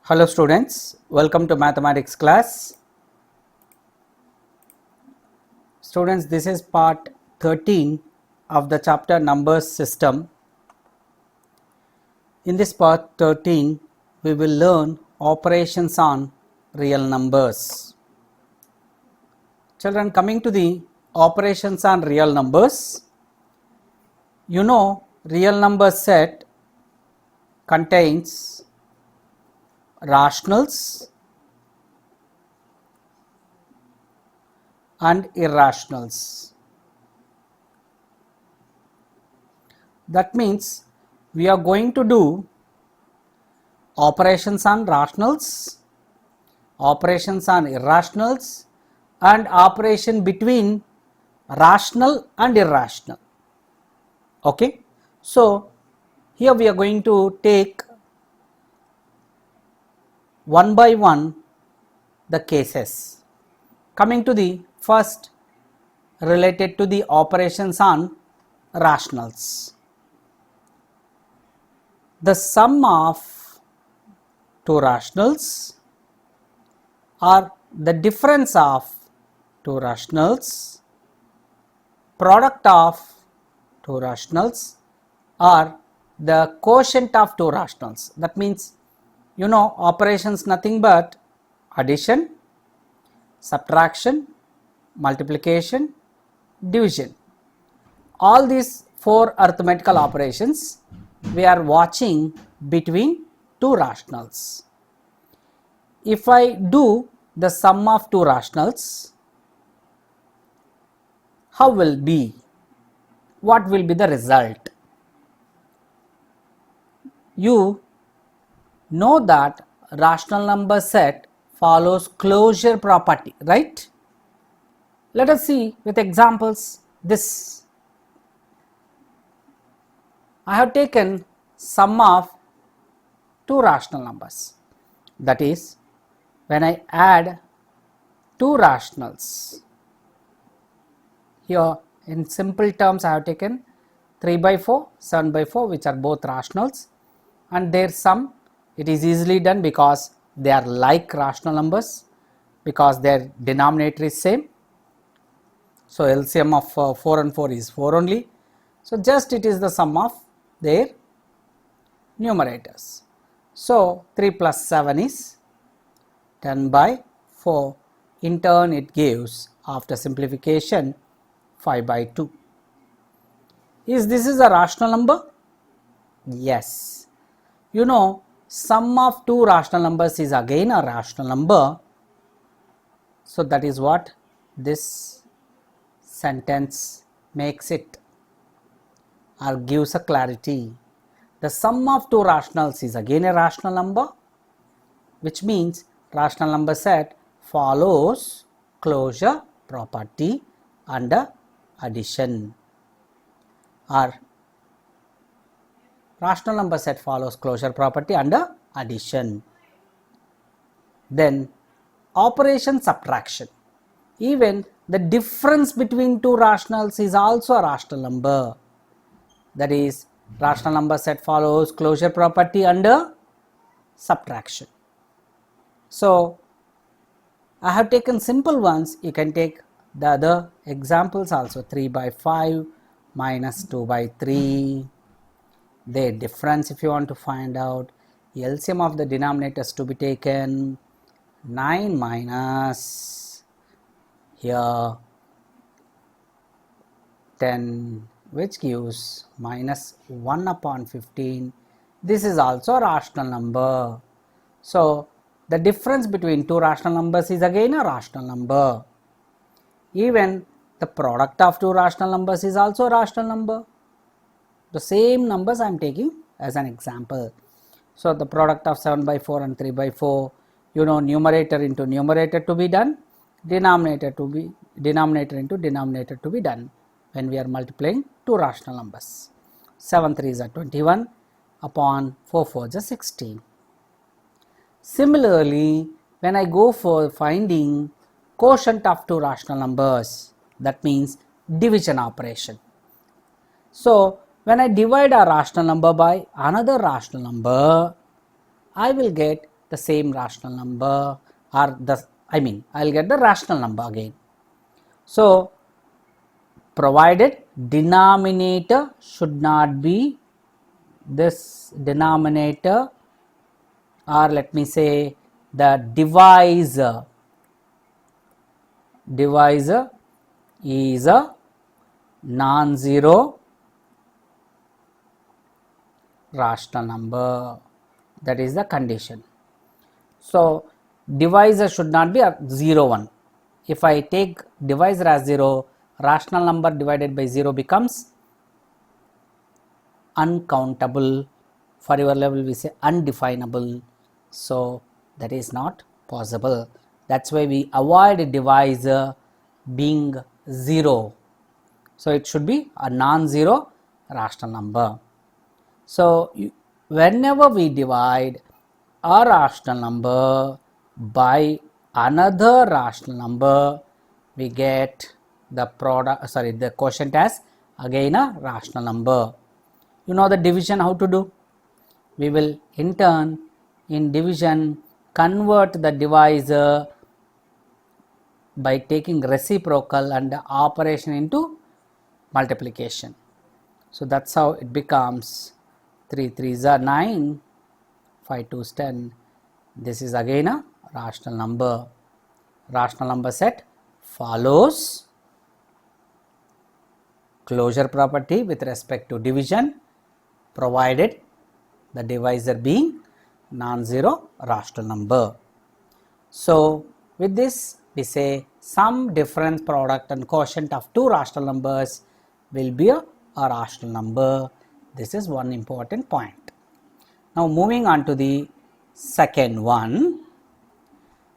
Hello students, welcome to mathematics class. Students, this is part 13 of the chapter numbers system. In this part 13, we will learn operations on real numbers. Children, coming to the operations on real numbers, you know real number set contains rationals and irrationals. That means we are going to do operations on rationals, operations on irrationals, and operation between rational and irrational. Okay, so here we are going to take one by one the cases. Coming to the first, related to the operations on rationals. The sum of two rationals or the difference of two rationals, product of two rationals, or the quotient of two rationals. That means, you know, operations nothing but addition, subtraction, multiplication, division. All these four arithmetical operations we are watching between two rationals. If I do the sum of two rationals, how will be? What will be the result? You know that rational number set follows closure property, right? Let us see with examples this. I have taken sum of two rational numbers. That is, when I add two rationals, here in simple terms I have taken 3 by 4, 7 by 4, which are both rationals, and their sum, it is easily done because they are like rational numbers, because their denominator is same. So LCM of 4 and 4 is 4 only. So just it is the sum of their numerators. So 3 plus 7 is 10 by 4. In turn it gives, after simplification, 5 by 2. Is this a rational number? Yes. You know, sum of two rational numbers is again a rational number. So that is what this sentence makes it, or gives a clarity. The sum of two rationals is again a rational number, which means rational number set follows closure property under addition, or rational number set follows closure property under addition. Then operation subtraction. Even the difference between two rationals is also a rational number. That is, rational number set follows closure property under subtraction. So I have taken simple ones. You can take the other examples also. 3 by 5 minus 2 by 3. Their difference, if you want to find out, LCM of the denominators to be taken, 9 minus here 10, which gives minus 1 upon 15. This is also a rational number. So the difference between two rational numbers is again a rational number. Even the product of two rational numbers is also a rational number. The same numbers I am taking as an example. So the product of 7 by 4 and 3 by 4, you know, numerator into numerator to be done, denominator into denominator to be done when we are multiplying two rational numbers. 7 3s are 21 upon 4 4s are 16. Similarly, when I go for finding quotient of two rational numbers, that means division operation. So when I divide a rational number by another rational number, I will get the same rational number, or I'll get the rational number again. So provided denominator should not be this denominator, or let me say the divisor is a non-zero rational number. That is the condition. So divisor should not be a 0 1. If I take divisor as 0, rational number divided by 0 becomes uncountable. For your level we say undefinable. So that is not possible. That's why we avoid divisor being 0. So it should be a non-zero rational number. So whenever we divide a rational number by another rational number, we get the the quotient as again a rational number. You know the division how to do? We will in turn in division convert the divisor by taking reciprocal and the operation into multiplication. So that's how it becomes 3 3s are 9, 5 2s 10. This is again a rational number. Rational number set follows closure property with respect to division, provided the divisor being non-zero rational number. So with this we say some difference product and quotient of two rational numbers will be a rational number. This is one important point. Now moving on to the second one,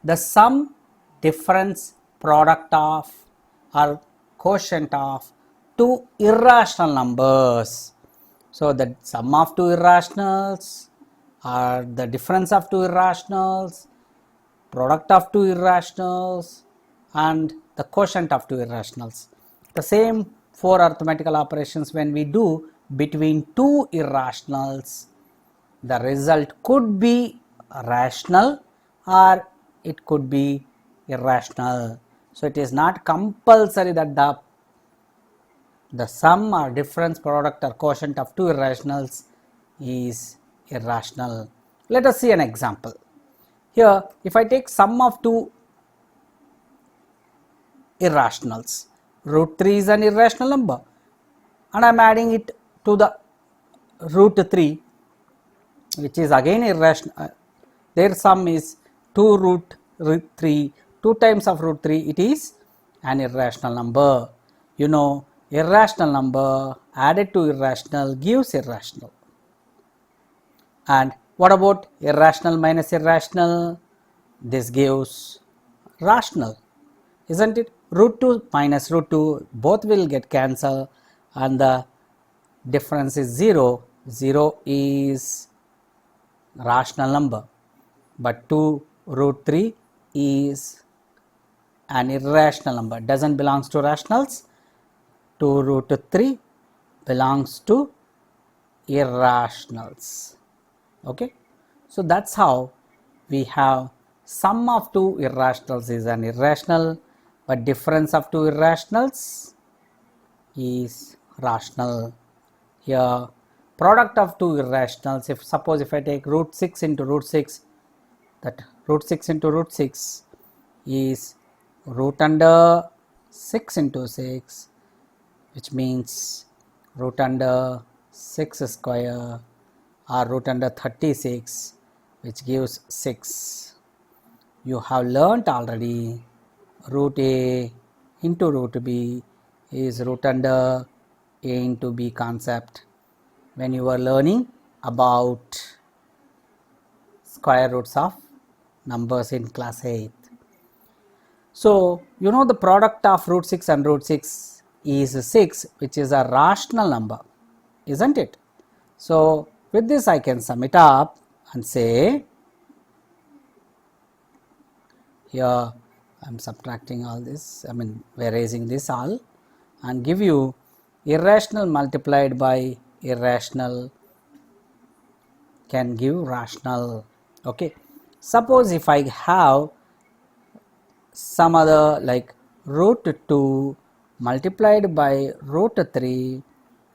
the sum difference product of or quotient of two irrational numbers. So the sum of two irrationals or the difference of two irrationals, product of two irrationals, and the quotient of two irrationals. The same four arithmetical operations when we do between two irrationals, the result could be rational or it could be irrational. So it is not compulsory that the sum or difference product or quotient of two irrationals is irrational. Let us see an example. Here if I take sum of two irrationals, root 3 is an irrational number and I am adding it to the root 3, which is again irrational. Their sum is 2 root 3, 2 times of root 3, it is an irrational number. You know, irrational number added to irrational gives irrational. And what about irrational minus irrational? This gives rational, isn't it? Root 2 minus root 2 both will get cancelled and the difference is 0. 0 is rational number, but 2 root 3 is an irrational number, doesn't belongs to rationals. 2 root 3 belongs to irrationals. Okay, so that's how we have sum of two irrationals is an irrational, but difference of two irrationals is rational. Here product of two irrationals, if suppose if I take root 6 into root 6, that root 6 into root 6 is root under 6 into 6, which means root under 6 square or root under 36, which gives 6. You have learnt already root a into root b is root under a into b concept when you were learning about square roots of numbers in class 8. So you know the product of root 6 and root 6 is 6, which is a rational number, isn't it? So with this I can sum it up and say, here I am subtracting all this, we are erasing this all and give you irrational multiplied by irrational can give rational. Okay, Suppose if I have some other like root 2 multiplied by root 3,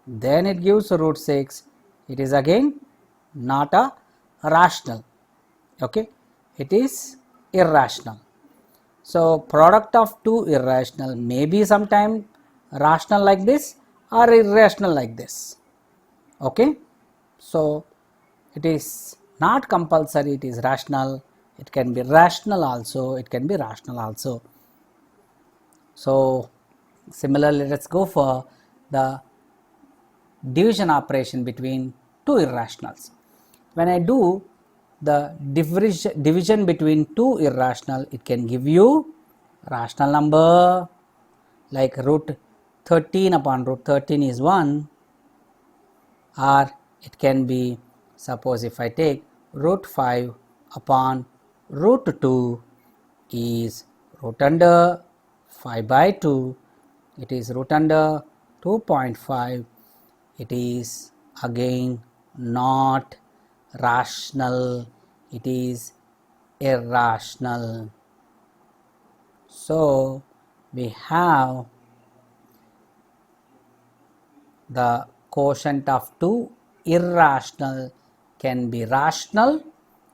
then it gives root 6. It is again not a rational. Okay, it is irrational. So product of two irrational may be sometime rational like this or irrational like this. Okay, so it is not compulsory, it is rational. It can be rational also, it can be rational also. So similarly, let's go for the division operation between two irrationals. When I do the division between two irrational, it can give you rational number like root 13 upon root 13 is 1, or it can be, suppose if I take root 5 upon root 2 is root under 5 by 2, it is root under 2.5, it is again not rational, it is irrational. So we have the quotient of two irrational can be rational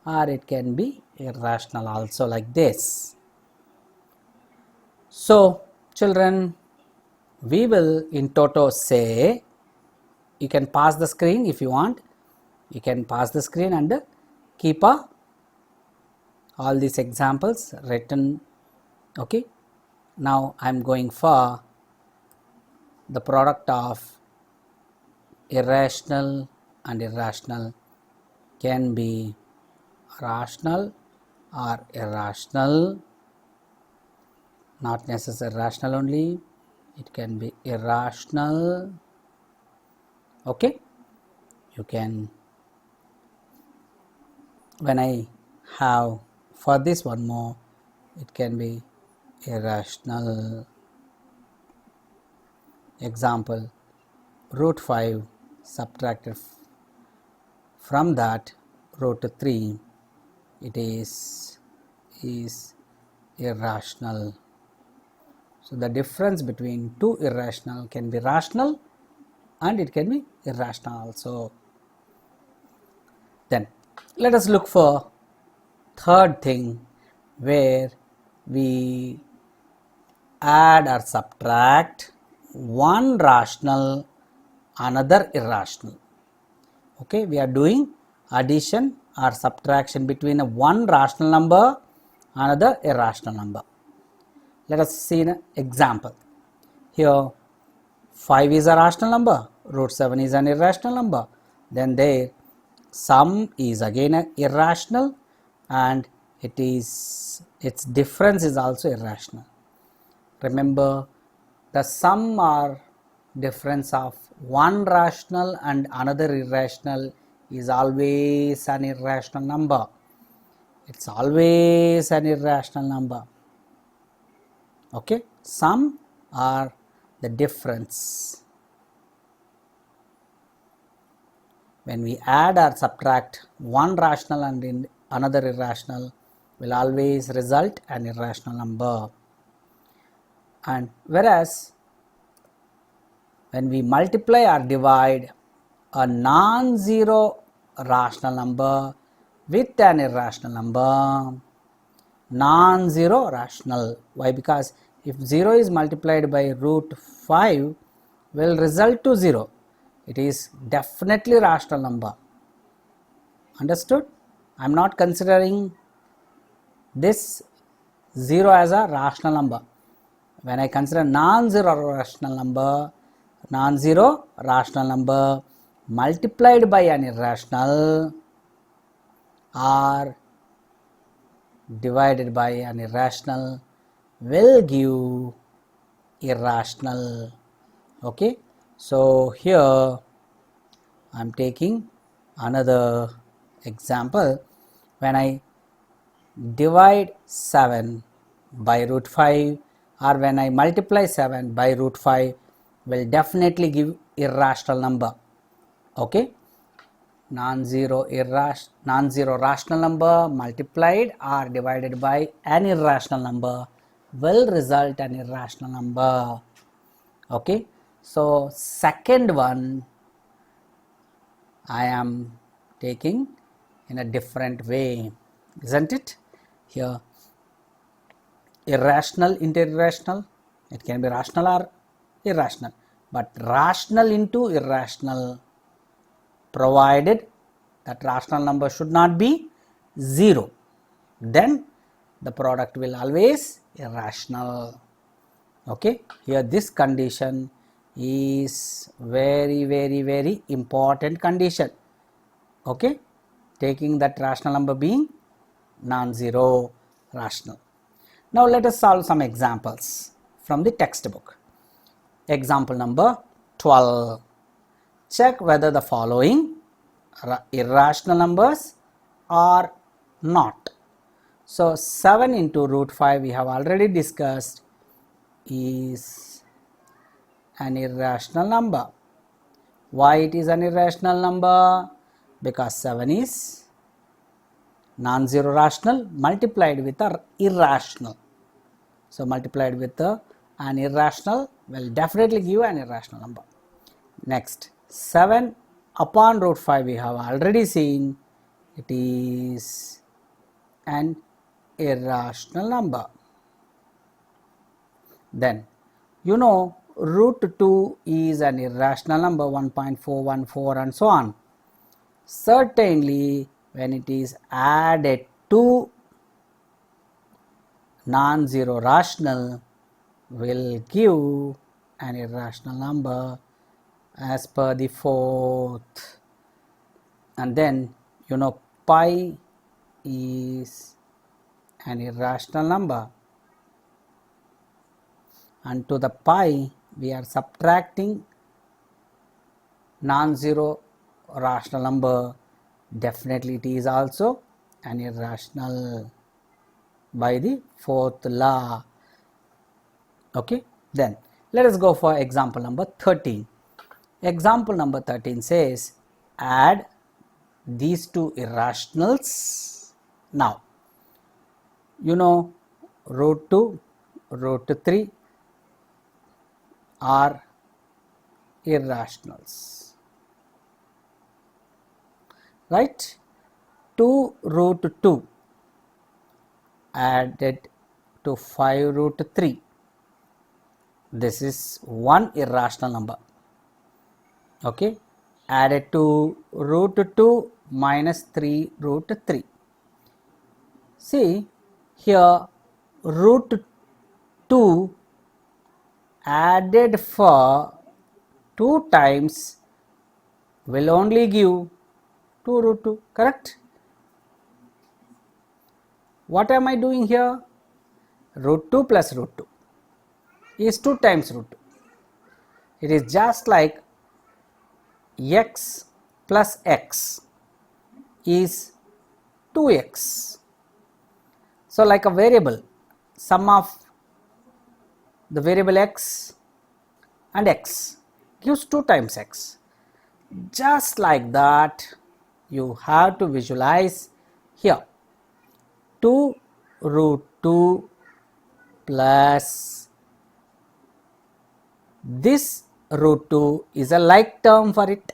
or it can be irrational also like this. So children, we will in toto say, you can pass the screen if you want, you can pass the screen and keep all these examples written. Okay, now I am going for the product of irrational and irrational can be rational or irrational, not necessarily rational only, it can be irrational. Okay, you can, when I have for this one more, it can be irrational. Example, root 5 subtracted from that root 3, it is irrational. So the difference between two irrational can be rational and it can be irrational also. Then let us look for third thing where we add or subtract one rational, another irrational. Okay, we are doing addition or subtraction between a one rational number, another irrational number. Let us see an example. Here 5 is a rational number, root 7 is an irrational number, then there sum is again a irrational and its difference is also irrational. Remember, the sum or difference of one rational and another irrational is always an irrational number. It's always an irrational number. Okay, sum or the difference. When we add or subtract one rational and another irrational, will always result an irrational number. And whereas when we multiply or divide a non-zero rational number with an irrational number, non-zero rational. Why? Because if 0 is multiplied by root 5 will result to 0. It is definitely rational number. Understood? I am not considering this 0 as a rational number. When I consider non-zero rational number multiplied by an irrational or divided by an irrational will give irrational. Okay, so here I am taking another example. When I divide 7 by root 5 or when I multiply 7 by root 5 will definitely give irrational number. Okay, non-zero rational number multiplied or divided by an irrational number will result an irrational number. Okay, so second one I am taking in a different way, isn't it? Here, irrational into irrational, it can be rational or irrational, but rational into irrational, provided that rational number should not be 0, then the product will always irrational. Okay, here this condition is very important condition. Okay, taking that rational number being non-zero rational. Now let us solve some examples from the textbook. Example number 12. Check whether the following irrational numbers are not. So 7 into root 5 we have already discussed is an irrational number. Why it is an irrational number? Because 7 is non-zero rational multiplied with an irrational. So multiplied with an irrational will definitely give an irrational number. Next, 7 upon root 5 we have already seen it is an irrational number. Then you know root 2 is an irrational number, 1.414 and so on. Certainly when it is added to non-zero rational will give an irrational number as per the fourth. And then you know pi is an irrational number, and to the pi we are subtracting non-zero rational number, definitely it is also an irrational by the fourth law. Okay, then let us go for example number 13. Example number 13 says add these two irrationals. Now you know root 2, root 3 are irrationals, right? 2 root 2 added to 5 root 3, this is one irrational number. Okay, added to root 2 minus 3 root 3. See here, root 2 added for 2 times will only give 2 root 2, correct? What am I doing here? Root 2 plus root 2 is 2 times root 2. It is just like x plus x is 2x. So like a variable, sum of the variable x and x gives 2 times x. Just like that you have to visualize here 2 root 2 plus this root 2 is a like term for it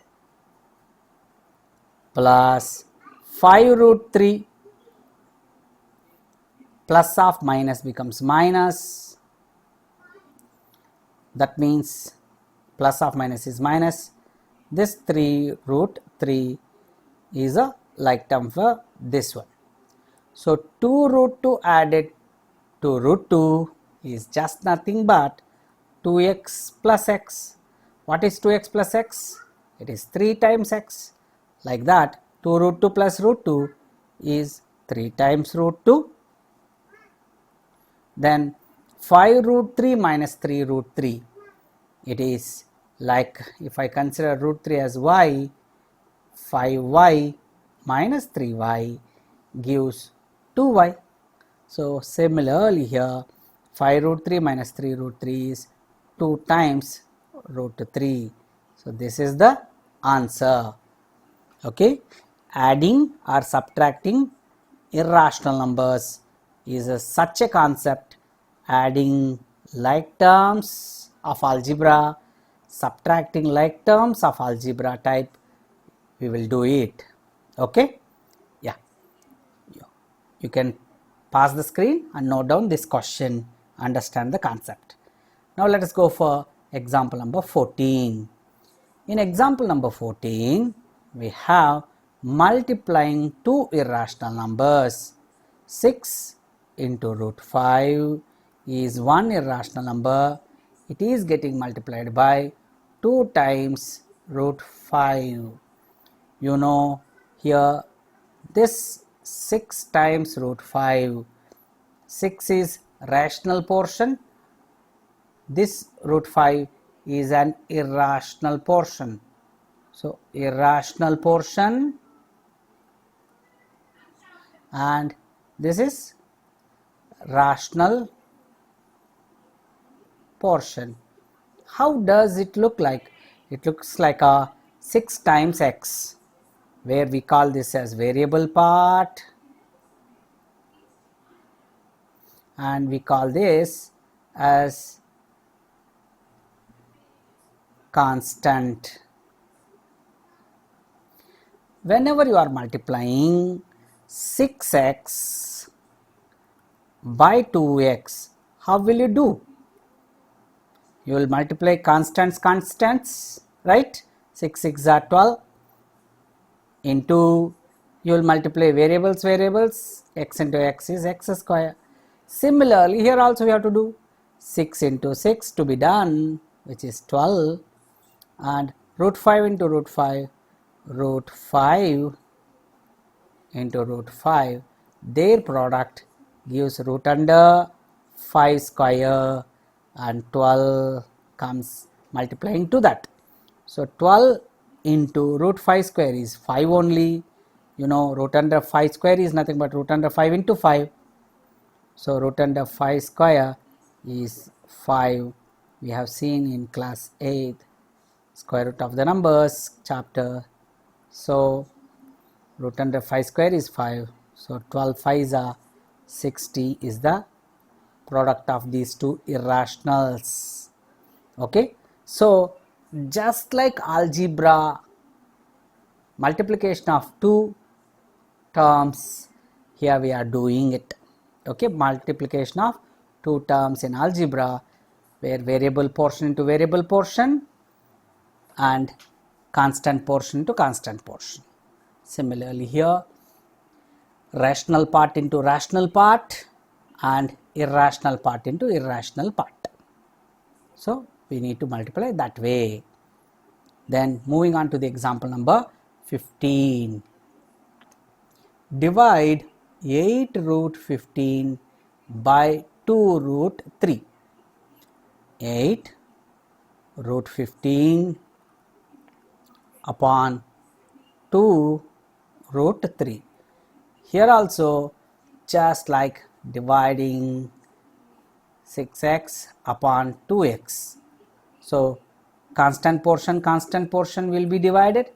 plus 5 root 3 plus of minus becomes minus, that means plus of minus is minus. This 3 root 3 is a like term for this one. So 2 root 2 added to root 2 is just nothing but 2x plus x. What is 2x plus x? It is 3 times x. Like that 2 root 2 plus root 2 is 3 times root 2. Then 5 root 3 minus 3 root 3, it is like, if I consider root 3 as y, 5y minus 3y gives 2y. So similarly here 5 root 3 minus 3 root 3 is 2 times root 3. So this is the answer. Okay, adding or subtracting irrational numbers is such a concept. Adding like terms of algebra, subtracting like terms of algebra type, we will do it. Okay, yeah, you can pass the screen and note down this question, understand the concept. Now let us go for example number 14. In example number 14, we have multiplying two irrational numbers. 6 into root 5 is one irrational number. It is getting multiplied by 2 times root 5. You know, here this 6 times root 5, 6 is rational portion, this root 5 is an irrational portion. So, irrational portion and this is rational portion. How does it look like? It looks like a 6 times x, where we call this as variable part and we call this as constant. Whenever you are multiplying 6x by 2x, how will you do? You will multiply constants, right? 6 6 are 12 into, you will multiply variables, x into x is x square. Similarly, here also we have to do 6 into 6 to be done, which is 12, and root 5 into root 5, root 5 into root 5, their product gives root under 5 square and 12 comes multiplying to that. So 12 into root 5 square is 5 only. You know, root under 5 square is nothing but root under 5 into 5. So root under 5 square is 5. We have seen in class 8 square root of the numbers chapter. So root under 5 square is 5. So 12 5s are 60 is the product of these two irrationals. Okay, so just like algebra, multiplication of two terms, here we are doing it. Okay, multiplication of two terms in algebra, where variable portion into variable portion and constant portion to constant portion. Similarly here, rational part into rational part and irrational part into irrational part. So we need to multiply that way. Then moving on to the example number 15. Divide 8 root 15 by 2 root 3. 8 root 15 upon 2 root 3. Here also, just like dividing 6x upon 2x. So constant portion will be divided,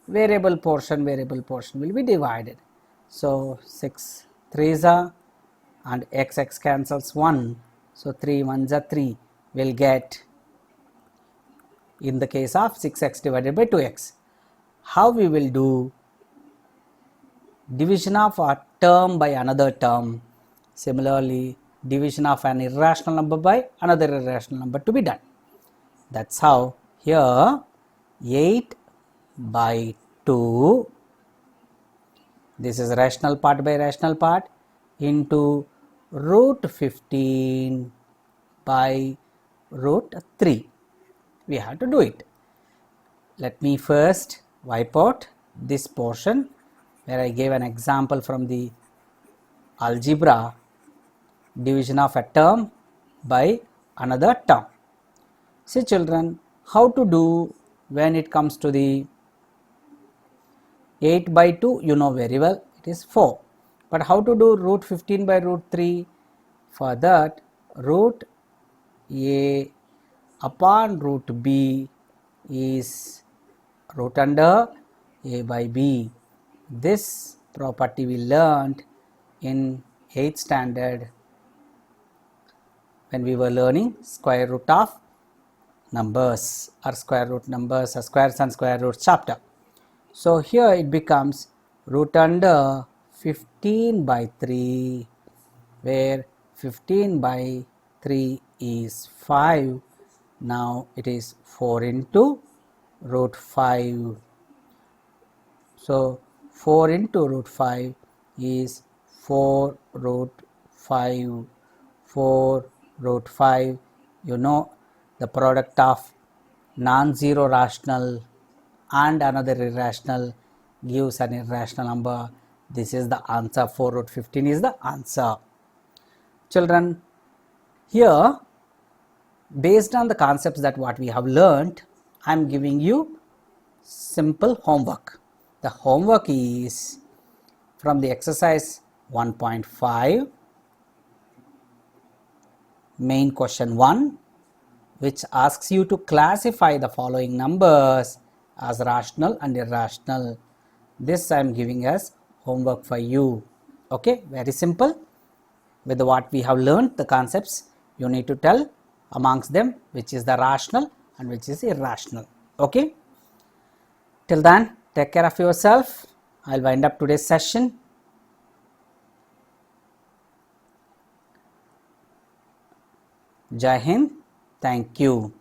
variable portion will be divided. So 6 3s are and x cancels 1. So 3 1s are 3, will get in the case of 6x divided by 2x. How we will do division of a term by another term? Similarly, division of an irrational number by another irrational number to be done. That's how here 8 by 2, this is rational part by rational part, into root 15 by root 3. We have to do it. Let me first wipe out this portion where I gave an example from the algebra, division of a term by another term. See children, how to do when it comes to the 8 by 2, you know very well, it is 4. But how to do root 15 by root 3? For that, root a upon root b is root under A by B. This property we learned in 8th standard when we were learning square root of numbers or square root numbers or squares and square roots chapter. So here it becomes root under 15 by 3, where 15 by 3 is 5. Now it is 4 into root 5. So 4 into root 5 is 4 root 5. 4 root 5. You know, the product of non-zero rational and another irrational gives an irrational number. This is the answer. 4 root 15 is the answer. Children, here based on the concepts that what we have learned, I am giving you simple homework. The homework is from the exercise 1.5, main question 1, which asks you to classify the following numbers as rational and irrational. This I am giving as homework for you. Okay, very simple. With what we have learned, the concepts, you need to tell amongst them which is the rational and which is irrational. Okay, till then, take care of yourself. I'll wind up today's session. Jai Hind. Thank you.